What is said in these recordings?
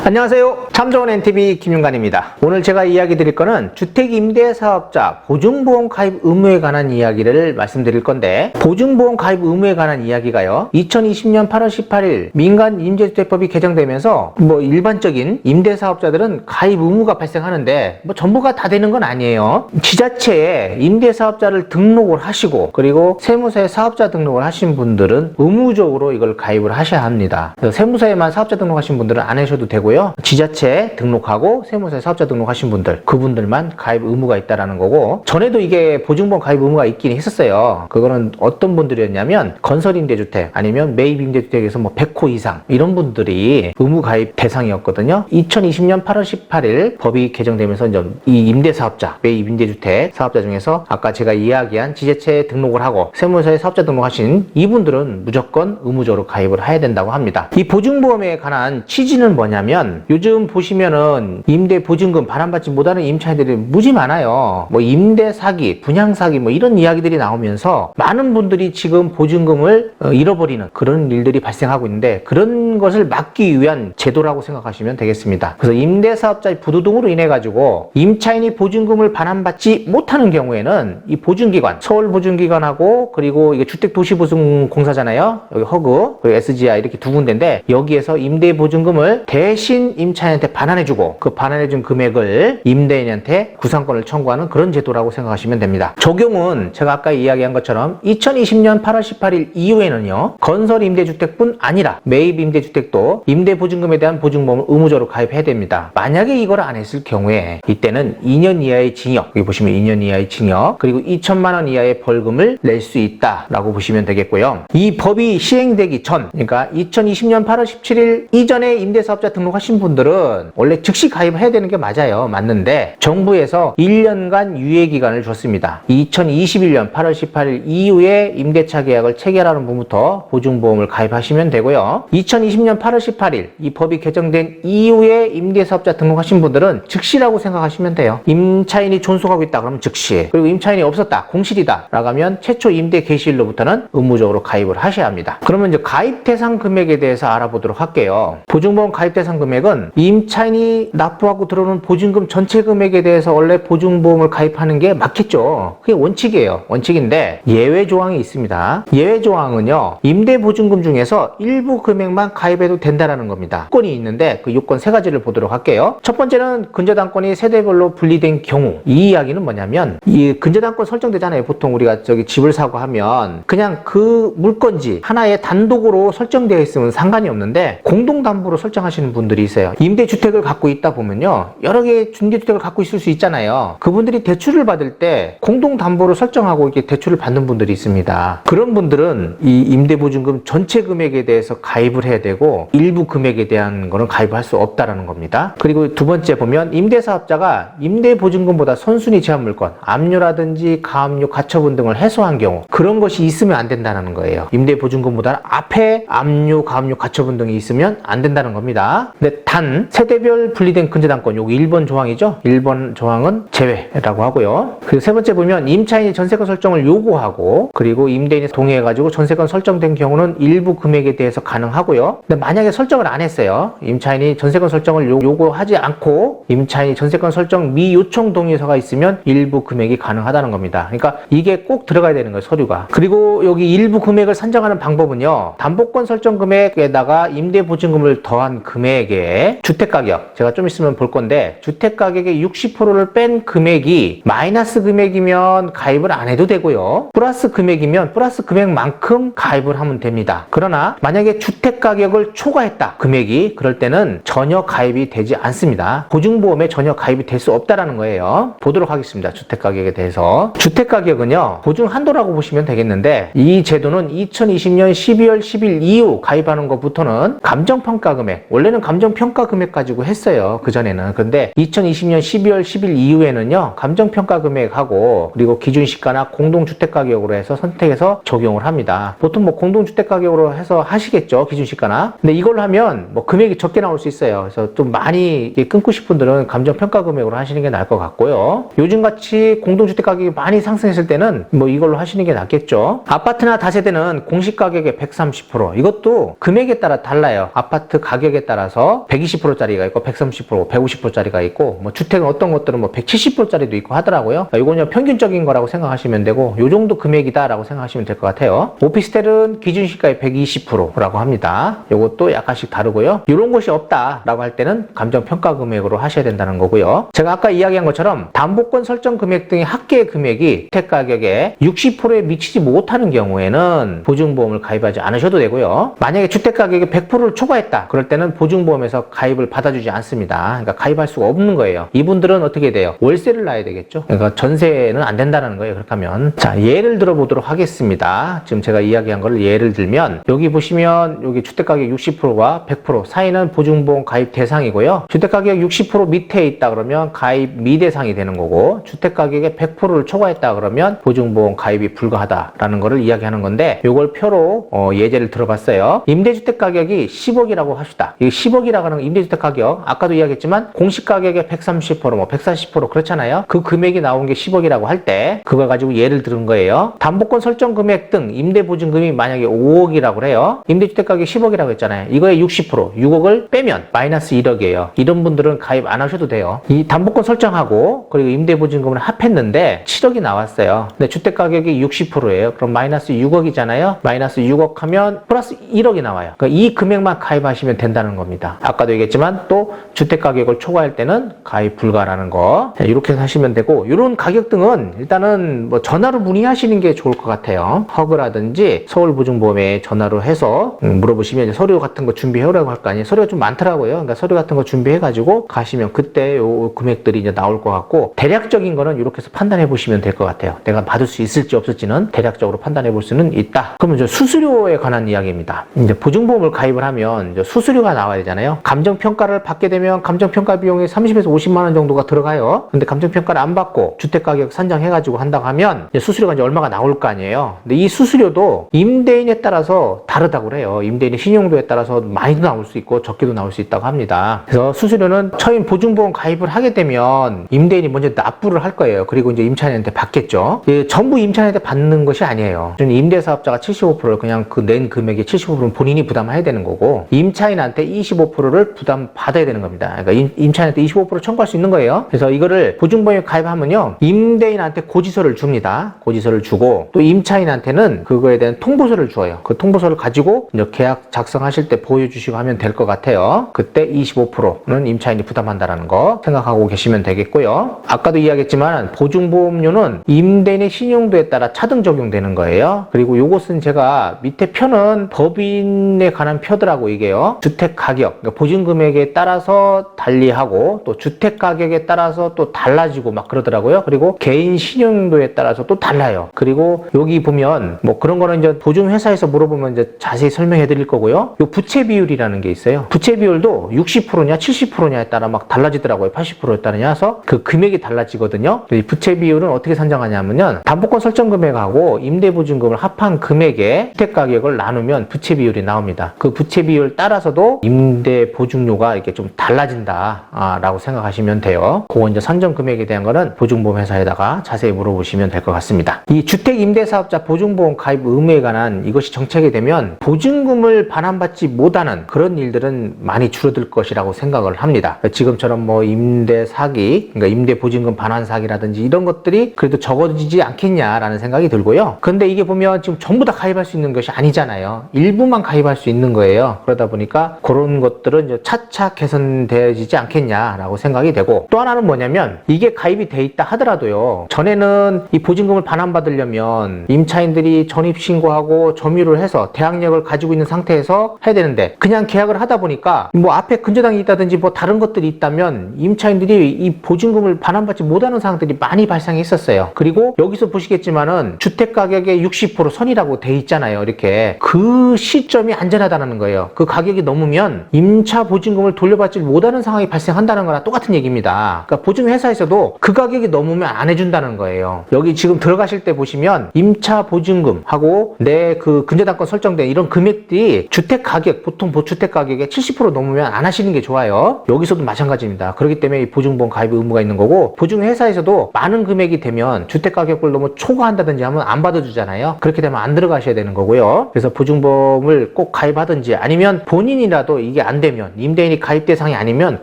안녕하세요. 참 좋은 NTV 김윤관입니다. 오늘 제가 이야기 드릴 거는 주택임대사업자 보증보험 가입 의무에 관한 이야기를 말씀드릴 건데, 보증보험 가입 의무에 관한 이야기가요, 2020년 8월 18일 민간임대주택법이 개정되면서 일반적인 임대사업자들은 가입 의무가 발생하는데 전부가 다 되는 건 아니에요. 지자체에 임대사업자를 등록을 하시고 그리고 세무서에 사업자 등록을 하신 분들은 의무적으로 이걸 가입을 하셔야 합니다. 그래서 세무서에만 사업자 등록하신 분들은 안 하셔도 되고요. 지자체에 등록하고 세무서에 사업자 등록하신 분들, 그분들만 가입 의무가 있다라는 거고, 전에도 이게 보증보험 가입 의무가 있긴 했었어요. 그거는 어떤 분들이었냐면 건설임대주택 아니면 매입임대주택에서 100호 이상 이런 분들이 의무 가입 대상이었거든요. 2020년 8월 18일 법이 개정되면서 이제 이 임대사업자, 매입임대주택 사업자 중에서 아까 제가 이야기한 지자체에 등록을 하고 세무서에 사업자 등록하신 이분들은 무조건 의무적으로 가입을 해야 된다고 합니다. 이 보증보험에 관한 취지는 뭐냐면, 요즘 보시면은 임대 보증금 반환받지 못하는 임차인들이 무지 많아요. 임대 사기, 분양 사기 이런 이야기들이 나오면서 많은 분들이 지금 보증금을 잃어버리는 그런 일들이 발생하고 있는데, 그런 것을 막기 위한 제도라고 생각하시면 되겠습니다. 그래서 임대사업자의 부도등으로 인해 가지고 임차인이 보증금을 반환받지 못하는 경우에는 이 보증기관, 서울보증기관하고 그리고 이게 주택도시보증공사잖아요. 여기 허그 그리고 SGI 이렇게 두 군데인데, 여기에서 임대보증금을 대신 임차인한테 반환해주고 그 반환해준 금액을 임대인한테 구상권을 청구하는 그런 제도라고 생각하시면 됩니다. 적용은 제가 아까 이야기한 것처럼 2020년 8월 18일 이후에는요, 건설임대주택뿐 아니라 매입임대주택도 임대보증금에 대한 보증보험을 의무적으로 가입해야 됩니다. 만약에 이걸 안 했을 경우에 이때는 2년 이하의 징역, 여기 보시면 2년 이하의 징역 그리고 2천만 원 이하의 벌금을 낼 수 있다라고 보시면 되겠고요. 이 법이 시행되기 전, 그러니까 2020년 8월 17일 이전에 임대사업자 등록하신 분들은 원래 즉시 가입해야 되는 게 맞아요. 맞는데 정부에서 1년간 유예기간을 줬습니다. 2021년 8월 18일 이후에 임대차 계약을 체결하는 분부터 보증보험을 가입하시면 되고요. 2020년 8월 18일 이 법이 개정된 이후에 임대사업자 등록하신 분들은 즉시라고 생각하시면 돼요. 임차인이 존속하고 있다 그러면 즉시, 그리고 임차인이 없었다, 공실이다 라고 하면 최초 임대 개시일로부터는 의무적으로 가입을 하셔야 합니다. 그러면 이제 가입 대상 금액에 대해서 알아보도록 할게요. 보증보험 가입 대상 금액은 임차인이 납부하고 들어오는 보증금 전체 금액에 대해서 원래 보증보험을 가입하는 게 맞겠죠. 그게 원칙이에요. 원칙인데 예외 조항이 있습니다. 예외 조항은요, 임대보증금 중에서 일부 금액만 가입해도 된다라는 겁니다. 요건이 있는데 그 요건 세 가지를 보도록 할게요. 첫 번째는 근저당권이 세대별로 분리된 경우. 이 이야기는 뭐냐면, 이 근저당권 설정되잖아요. 보통 우리가 집을 사고 하면 그냥 그 물건지 하나의 단독으로 설정되어 있으면 상관이 없는데, 공동담보로 설정하시는 분들이 있어요. 임대주택을 갖고 있다 보면요, 여러 개의 임대주택을 갖고 있을 수 있잖아요. 그분들이 대출을 받을 때 공동담보로 설정하고 이렇게 대출을 받는 분들이 있습니다. 그런 분들은 이 임대보증금 전체 금액에 대해서 가입을 해야 되고 일부 금액에 대한 거는 가입을 할 수 없다라는 겁니다. 그리고 두 번째 보면, 임대사업자가 임대보증금보다 선순위 제한물건, 압류라든지 가압류, 가처분 등을 해소한 경우, 그런 것이 있으면 안 된다는 거예요. 임대보증금보다 앞에 압류, 가압류, 가처분 등이 있으면 안 된다는 겁니다. 근데 단 세대별 분리된 근저당권, 요기 1번 조항이죠. 1번 조항은 제외라고 하고요. 그리고 세 번째 보면, 임차인이 전세권 설정을 요구하고 그리고 임대인이 동의해가지고 전세권 설정된 경우는 일부 금액에 대해서 가능하고요. 근데 만약에 설정을 안 했어요, 임차인이 전세권 설정을 요구하지 않고 임차인이 전세권 설정 미요청 동의서가 있으면 일부 금액이 가능하다는 겁니다. 그러니까 이게 꼭 들어가야 되는 거예요, 서류가. 그리고 여기 일부 금액을 산정하는 방법은요, 담보권 설정 금액에다가 임대보증금을 더한 금액에 주택가격, 제가 좀 있으면 볼 건데, 주택가격의 60%를 뺀 금액이 마이너스 금액이면 가입을 안 해도 되고요, 플러스 금액이면 플러스 금액만큼 가입을 하면 됩니다. 그러나 만약에 주택가격을 초과했다, 금액이, 그럴 때는 전혀 가입이 되지 않습니다. 보증보험에 전혀 가입이 될 수 없다라는 거예요. 보도록 하겠습니다. 주택가격에 대해서. 주택가격은요, 보증 한도라고 보시면 되겠는데, 이 제도는 2020년 12월 10일 이후 가입하는 것부터는 감정평가 금액, 원래는 감정평가 금액 가지고 했어요, 그전에는. 근데 2020년 12월 10일 이후에는요, 감정평가 금액하고 그리고 기준시가나 공동주택가격으로 해서 선택해서 적용을 합니다. 보통 공동주택가격으로 해서 하시겠죠, 기준시가나. 근데 이걸 하면 금액이 적게 나올 수 있어요. 그래서 좀 많이 끊고 싶은 분들은 감정평가 금액으로 하시는 게 나을 것 같고요. 요즘같이 공동주택 가격이 많이 상승했을 때는 이걸로 하시는 게 낫겠죠. 아파트나 다세대는 공시가격의 130%, 이것도 금액에 따라 달라요. 아파트 가격에 따라서 중에서 120%짜리가 있고 130%, 150%짜리가 있고 뭐 주택은 어떤 것들은 뭐 170%짜리도 있고 하더라고요. 이거는 평균적인 거라고 생각하시면 되고 요 정도 금액이다라고 생각하시면 될 것 같아요. 오피스텔은 기준 시가의 120%라고 합니다. 요것도 약간씩 다르고요. 이런 곳이 없다라고 할 때는 감정평가 금액으로 하셔야 된다는 거고요. 제가 아까 이야기한 것처럼 담보권 설정 금액 등의 합계 금액이 주택 가격의 60%에 미치지 못하는 경우에는 보증보험을 가입하지 않으셔도 되고요. 만약에 주택 가격의 100%를 초과했다. 그럴 때는 보증보험에서 가입을 받아주지 않습니다. 그러니까 가입할 수가 없는 거예요. 이분들은 어떻게 돼요? 월세를 놔야 되겠죠. 그러니까 전세는 안 된다는 거예요. 그렇게 하면. 자, 예를 들어보도록 하겠습니다. 지금 제가 이야기한 거를 예를 들면 여기 보시면 여기 주택 가격 60%와 100% 사이는 보증보험 가입 대상이고요. 주택 가격 60% 밑에 있다 그러면 가입 미대상이 되는 거고 주택 가격의 100%를 초과했다 그러면 보증보험 가입이 불가하다라는 거를 이야기하는 건데 이걸 표로 예제를 들어봤어요. 임대주택 가격이 10억이라고 합시다. 이 10억이라고 하는 임대주택 가격 아까도 이야기했지만 공시 가격의 130%, 뭐 140% 그렇잖아요. 그 금액이 나온 게 10억이라고 할 때 그걸 가지고 예를 들은 거예요. 담보권 설정 금액 등 임대보증금이 만약에 5억이라고 해요. 임대주택 가격이 10억이라고 했잖아요. 이거의 60%, 6억을 빼면 마이너스 1억이에요. 이런 분들은 가입 안 하셔도 돼요. 이 담보권 설정하고 그리고 임대보증금을 합했는데 7억이 나왔어요. 근데 주택 가격이 60%예요. 그럼 마이너스 6억이잖아요. 마이너스 6억 하면 플러스 1억이 나와요. 그러니까 이 금액만 가입하시면 된다는 겁니다. 아까도 얘기했지만 또 주택 가격을 초과할 때는 가입 불가라는 거. 이렇게 하시면 되고 이런 가격 등은 일단은 뭐 전화로 문의하시는 게 좋을 것 같아요. 허그라든지 서울보증보험에 전화로 해서 물어보시면 이제 서류 같은 거 준비해오라고 할 거 아니에요. 서류가 좀 많더라고요. 그러니까 서류 같은 거 준비해가지고 가시면 그때 요 금액들이 이제 나올 것 같고 대략적인 거는 이렇게 해서 판단해 보시면 될 것 같아요. 내가 받을 수 있을지 없을지는 대략적으로 판단해 볼 수는 있다. 그러면 이제 수수료에 관한 이야기입니다. 이제 보증보험을 가입을 하면 이제 수수료가 나와야 되잖아요. 감정평가를 받게 되면 감정평가 비용이 30에서 50만 원 정도가 들어가요. 근데 감정평가를 안 받고 주택가격 산정해가지고 한다고 하면 이제 수수료가 이제 얼마가 나올 거 아니에요. 근데 이 수수료도 임대인에 따라서 다르다고 그래요. 임대인의 신용도에 따라서 많이도 나올 수 있고 적게도 나올 수 있다고 합니다. 그래서 수수료는 처음 보증보험 가입을 하게 되면 임대인이 먼저 납부를 할 거예요. 그리고 이제 임차인한테 받겠죠. 전부 임차인한테 받는 것이 아니에요. 임대사업자가 75%를 그냥 그 낸 금액의 75%는 본인이 부담해야 되는 거고 임차인한테 25%를 부담받아야 되는 겁니다. 그러니까 임차인한테 25% 청구할 수 있는 거예요. 그래서 이거를 보증보험에 가입하면요. 임대인한테 고지서를 줍니다. 고지서를 주고 또 임차인한테는 그거에 대한 통보서를 줘요. 그 통보서를 가지고 이제 계약 작성하실 때 보여주시고 하면 될 것 같아요. 그때 25%는 임차인이 부담한다라는 거 생각하고 계시면 되겠고요. 아까도 이야기했지만 보증보험료는 임대인의 신용도에 따라 차등 적용되는 거예요. 그리고 요것은 제가 밑에 표는 법인에 관한 표더라고 이게요. 주택 가격, 그러니까 보증금액에 따라서 달리하고 또 주택 가격에 따라서 또 달라지고 막 그러더라고요. 그리고 개인 신용도에 따라서 또 달라요. 그리고 여기 보면 뭐 그런 거는 이제 보증회사에서 물어보면 이제 자세히 설명해 드릴 거고요. 요 부채 비율이라는 게 있어요. 부채 비율도 60%냐 70%냐에 따라 막 달라지더라고요. 80%에 따라서 그 금액이 달라지거든요. 이 부채 비율은 어떻게 산정하냐면요. 담보권 설정 금액하고 임대보증금을 합한 금액에 주택 가격을 나누면 부채 비율이 나옵니다. 그 부채 비율 따라서도 임대보증료가 이렇게 좀 달라진다 라고 생각하시면 돼요. 그거 이제 산정 금액에 대한 거는 보증보험 회사에다가 자세히 물어보시면 될 것 같습니다. 이 주택 임대사업자 보증보험 가입 의무에 관한 이것이 정착이 되면 보증금을 반환받지 못하는 그런 일들은 많이 줄어들 것이라고 생각을 합니다. 지금처럼 뭐 임대 사기, 그러니까 임대 보증금 반환 사기라든지 이런 것들이 그래도 적어지지 않겠냐라는 생각이 들고요. 근데 이게 보면 지금 전부 다 가입할 수 있는 것이 아니잖아요. 일부만 가입할 수 있는 거예요. 그러다 보니까 그런 것들은 이제 차차 개선되어지지 않겠냐라고 생각이 되고 또 하나는 뭐냐면 이게 가입이 돼 있다 하더라도요. 전에는 이 보증금을 반환받으려면 임차인들이 전입신고하고 점유를 해서 대항력을 가지고 있는 상태에서 해야 되는데 그냥 계약을 하다 보니까 뭐 앞에 근저당이 있다든지 뭐 다른 것들이 있다면 임차인들이 이 보증금을 반환받지 못하는 상황들이 많이 발생했었어요. 그리고 여기서 보시겠지만은 주택 가격의 60% 선이라고 돼 있잖아요. 이렇게 그 시점이 안전하다는 거예요. 그 가격이 넘으면 임차 보증금을 돌려받지 못하는 상황이 발생한다는 거랑 똑같은 얘기입니다. 그러니까 보증회사에서도 그 가격이 넘으면 안 해준다는 거예요. 여기 지금 들어가실 때 보시면 임차 보증금하고 내 그 근저당권 설정된 이런 금액들이 주택 가격, 보통 주택 가격의 70% 넘으면 안 하시는 게 좋아요. 여기서도 마찬가지입니다. 그렇기 때문에 이 보증보험 가입 의무가 있는 거고 보증회사에서도 많은 금액이 되면 주택 가격을 너무 초과한다든지 하면 안 받아주잖아요. 그렇게 되면 안 들어가셔야 되는 거고요. 그래서 보증보험을 꼭 가입하든지 아니면 본인이라도 이게 안 되면, 임대인이 가입 대상이 아니면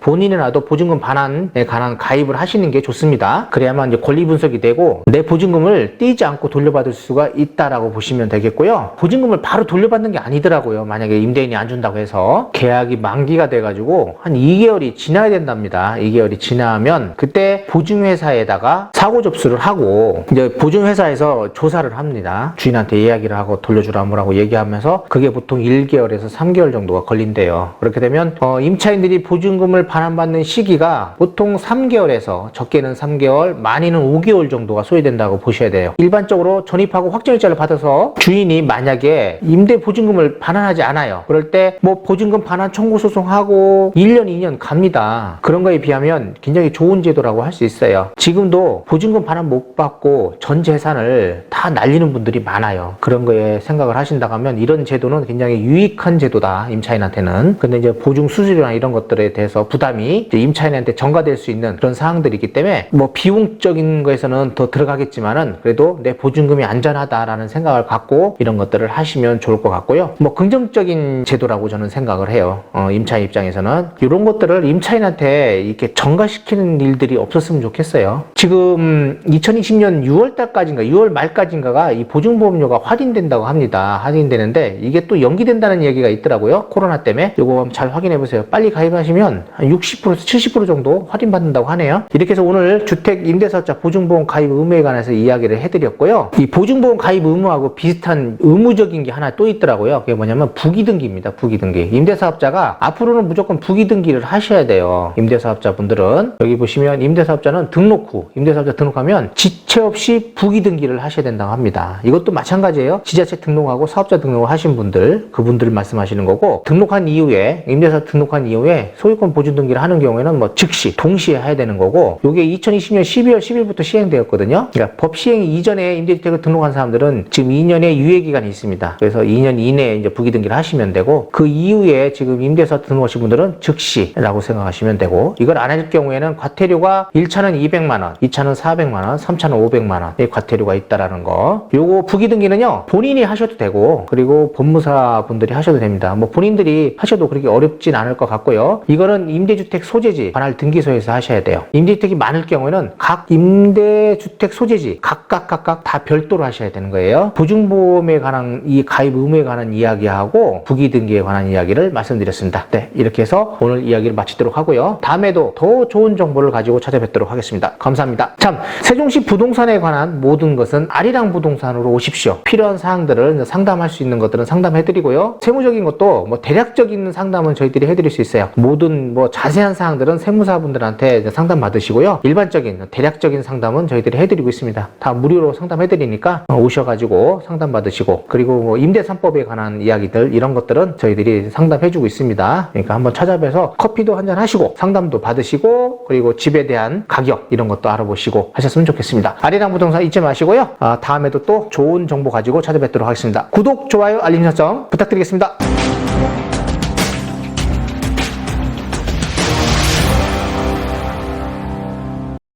본인이라도 보증금 반환에 관한 가입을 하시는 게 좋습니다. 그래야만 이제 권리 분석이 되고 내 보증금을 떼지 않고 돌려받을 수가 있다라고 보시면 되겠고요. 보증금을 바로 돌려받는 게 아니더라고요. 만약에 임대인이 안 준다고 해서 계약이 만기가 돼가지고 한 2개월이 지나야 된답니다. 2개월이 지나면 그때 보증회사에다가 사고 접수를 하고 이제 보증회사에서 조사를 합니다. 주인한테 이야기를 하고 돌려주라 뭐라고 얘기하면서 그게 보통 1개월에서 3개월 정도가 걸린대요. 그렇게 되면 임차인들이 보증금을 반환받는 시기가 보통 3개월에서 적게는 3개월, 많이는 5개월 정도가 소요된다고 보셔야 돼요. 일반적으로 전입하고 확정일자를 받아서 주인이 만약에 임대 보증금을 반환하지 않아요. 그럴 때 뭐 보증금 반환 청구 소송하고 1년, 2년 갑니다. 그런 거에 비하면 굉장히 좋은 제도라고 할 수 있어요. 지금도 보증금 반환 못 받고 전 재산을 다 날리는 분들이 많아요. 그런 거에 생각을 하신다고 하면 이런 제도는 굉장히 유익한 제도다, 임차인한테는. 근데 이제 보증 수수료나 이런 것들에 대해서 부담이 이제 임차인한테 전가될 수 있는 그런 사항들이 있기 때문에 뭐 비용적인 거에서는 더 들어가겠지만은 그래도 내 보증금이 안전하다라는 생각을 갖고 이런 것들을 하시면 좋을 것 같고요. 뭐 긍정적인 제도라고 저는 생각을 해요. 임차인 입장에서는 이런 것들을 임차인한테 이렇게 전가시키는 일들이 없었으면 좋겠어요. 지금 2020년 6월 달까지인가 6월 말까지인가가 이 보증보험료가 할인된다고 합니다. 할인되는데 이게 또 연기된다는 얘기가 있더라고요. 코로나 때문에. 이거 잘 확인해 보세요. 빨리 가입하시면 한 60%에서 70% 정도 할인받는다고 하네요. 이렇게 해서 오늘 주택 임대사업자 보증보험 가입 의무에 관해서 이야기를 해드렸고요. 이 보증보험 가입 의무하고 비슷한 의무적인 게 하나 또 있더라고요. 그게 뭐냐면 부기등기입니다. 부기등기. 임대사업자가 앞으로는 무조건 부기등기를 하셔야 돼요. 임대사업자분들은. 여기 보시면 임대사업자는 등록 후, 임대사업자 등록하면 지체 없이 부기등기를 하셔야 된다고 합니다. 이것도 마찬가지예요. 지자체 등록하고 사업자 등록을 하신 분들, 그분들 말씀하시는 거고, 등록한 이후에, 임대사업 등록한 이후에 소유권 보증 등기를 하는 경우에는 뭐 즉시, 동시에 해야 되는 거고, 요게 2020년 12월 10일부터 시행되었거든요. 그러니까 법 시행 이전에 임대주택을 등록한 사람들은 지금 2년의 유예기간이 있습니다. 그래서 2년 이내에 이제 부기등기를 하시면 되고, 그 이후에 지금 임대사업 등록하신 분들은 즉시라고 생각하시면 되고, 이걸 안 할 경우에는 과태료가 1차는 200만원, 2차는 400만원, 3차는 500만원의 과태료가 있다라는 거. 요거 부기등기는요, 본인이 하셔도 되고, 그리고 법무사 분들이 하셔도 됩니다. 뭐 본인들이 하셔도 그렇게 어렵진 않을 것 같고요. 이거는 임대주택 소재지 관할 등기소에서 하셔야 돼요. 임대주택이 많을 경우에는 각 임대주택 소재지 각각 다 별도로 하셔야 되는 거예요. 보증보험에 관한 이 가입 의무에 관한 이야기하고 부기등기에 관한 이야기를 말씀드렸습니다. 네, 이렇게 해서 오늘 이야기를 마치도록 하고요. 다음에도 더 좋은 정보를 가지고 찾아뵙도록 하겠습니다. 감사합니다. 참, 세종시 부동산에 관한 모든 것은 아리랑 부동산으로 오십시오. 필요한 사항들을 상담할 수 있는 것들은 상담해드리고요. 세무적인 것도 뭐 대략적인 상담은 저희들이 해드릴 수 있어요. 모든 뭐 자세한 사항들은 세무사분들한테 상담 받으시고요. 일반적인 대략적인 상담은 저희들이 해드리고 있습니다. 다 무료로 상담해드리니까 오셔가지고 상담 받으시고, 그리고 뭐 임대 3법에 관한 이야기들 이런 것들은 저희들이 상담해주고 있습니다. 그러니까 한번 찾아뵈서 커피도 한잔 하시고 상담도 받으시고, 그리고 집에 대한 가격 이런 것도 알아보시고 하셨으면 좋겠습니다. 아리랑 부동산 잊지 마시고요. 다음에도 또 좋은 정보 가지고 찾아뵙도록 하겠습니다. 구독, 좋아요, 알림 설정 부탁드리겠습니다.